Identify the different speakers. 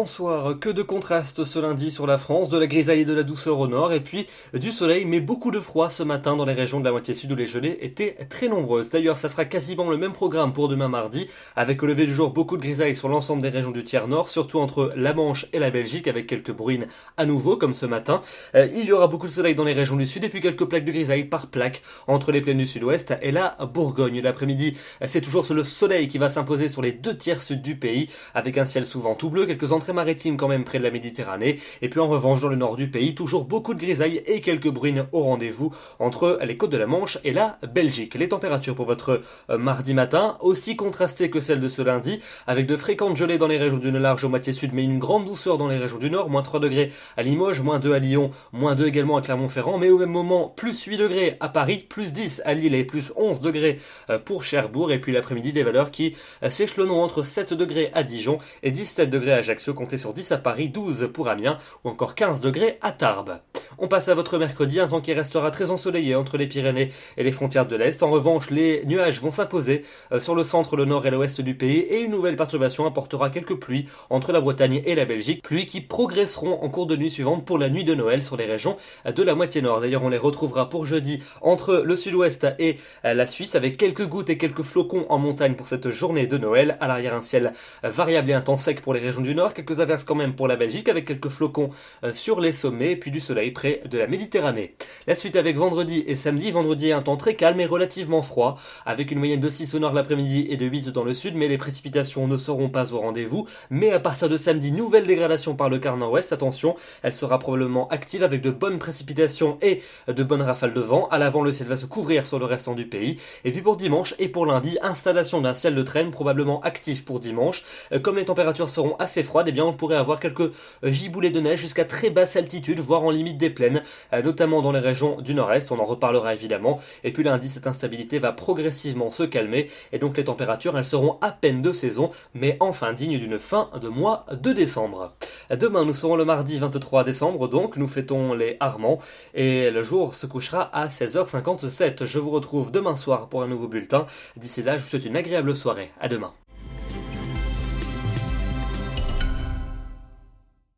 Speaker 1: Bonsoir, que de contrastes ce lundi sur la France, de la grisaille et de la douceur au nord, et puis du soleil, mais beaucoup de froid ce matin dans les régions de la moitié sud où les gelées étaient très nombreuses. D'ailleurs, ça sera quasiment le même programme pour demain mardi, avec au lever du jour beaucoup de grisailles sur l'ensemble des régions du tiers nord, surtout entre la Manche et la Belgique, avec quelques bruines à nouveau, comme ce matin. Il y aura beaucoup de soleil dans les régions du sud, et puis quelques plaques de grisaille par plaque entre les plaines du sud-ouest et la Bourgogne. L'après-midi, c'est toujours le soleil qui va s'imposer sur les deux tiers sud du pays, avec un ciel souvent tout bleu, quelques entrées maritimes quand même près de la Méditerranée, et puis en revanche dans le nord du pays, toujours beaucoup de grisailles et quelques bruines au rendez-vous entre les côtes de la Manche et la Belgique. Les températures pour votre mardi matin, aussi contrastées que celles de ce lundi, avec de fréquentes gelées dans les régions du large au moitié sud, mais une grande douceur dans les régions du nord, moins 3 degrés à Limoges, moins 2 à Lyon, moins 2 également à Clermont-Ferrand, mais au même moment, plus 8 degrés à Paris, plus 10 à Lille et plus 11 degrés pour Cherbourg, et puis l'après-midi des valeurs qui s'échelonneront entre 7 degrés à Dijon et 17 degrés à Ajaccio, comptez sur 10 à Paris, 12 pour Amiens ou encore 15 degrés à Tarbes. On passe à votre mercredi, un temps qui restera très ensoleillé entre les Pyrénées et les frontières de l'Est. En revanche, les nuages vont s'imposer sur le centre, le nord et l'ouest du pays, et une nouvelle perturbation apportera quelques pluies entre la Bretagne et la Belgique, pluies qui progresseront en cours de nuit suivante pour la nuit de Noël sur les régions de la moitié nord. D'ailleurs, on les retrouvera pour jeudi entre le sud-ouest et la Suisse, avec quelques gouttes et quelques flocons en montagne pour cette journée de Noël. À l'arrière, un ciel variable et un temps sec pour les régions du nord, quelques averses quand même pour la Belgique, avec quelques flocons sur les sommets, et puis du soleil près de la Méditerranée. La suite avec vendredi et samedi. Vendredi, un temps très calme et relativement froid, avec une moyenne de 6 au nord l'après-midi et de 8 dans le sud, mais les précipitations ne seront pas au rendez-vous. Mais à partir de samedi, nouvelle dégradation par le quart nord-ouest. Attention, elle sera probablement active avec de bonnes précipitations et de bonnes rafales de vent. À l'avant, le ciel va se couvrir sur le restant du pays. Et puis pour dimanche et pour lundi, installation d'un ciel de traîne probablement actif pour dimanche. Comme les températures seront assez froides, eh bien on pourrait avoir quelques giboulées de neige jusqu'à très basse altitude, voire en limite des plaines, notamment dans les régions du nord-est. On en reparlera évidemment. Et puis lundi, cette instabilité va progressivement se calmer, et donc les températures, elles seront à peine de saison, mais enfin dignes d'une fin de mois de décembre. Demain, nous serons le mardi 23 décembre, donc nous fêtons les Armands, et le jour se couchera à 16h57. Je vous retrouve demain soir pour un nouveau bulletin. D'ici là, je vous souhaite une agréable soirée. À demain.